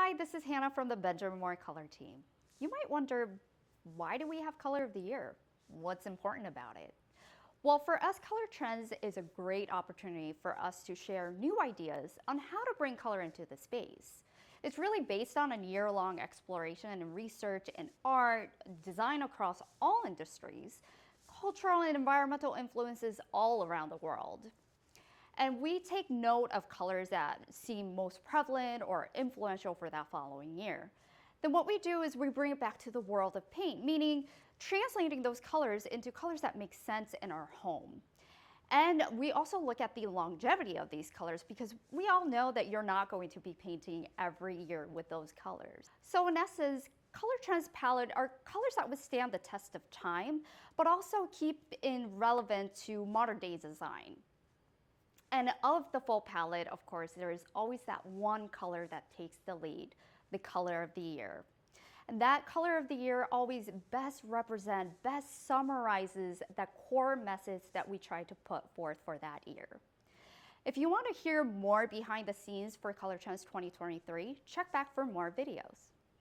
Hi, this is Hannah from the Benjamin Moore Color Team. You might wonder, why do we have Color of the Year? What's important about it? Well, for us, Color Trends is a great opportunity for us to share new ideas on how to bring color into the space. It's really based on a year-long exploration and research in art, design across all industries, cultural and environmental influences all around the world. And we take note of colors that seem most prevalent or influential for that following year. Then what we do is we bring it back to the world of paint, meaning translating those colors into colors that make sense in our home. And we also look at the longevity of these colors because we all know that you're not going to be painting every year with those colors. So in essence, Color Trends palette are colors that withstand the test of time, but also keep in relevant to modern day design. And of the full palette, of course, there is always that one color that takes the lead, the color of the year. And that color of the year always best represents, best summarizes the core message that we try to put forth for that year. If you want to hear more behind the scenes for Color Trends 2023, check back for more videos.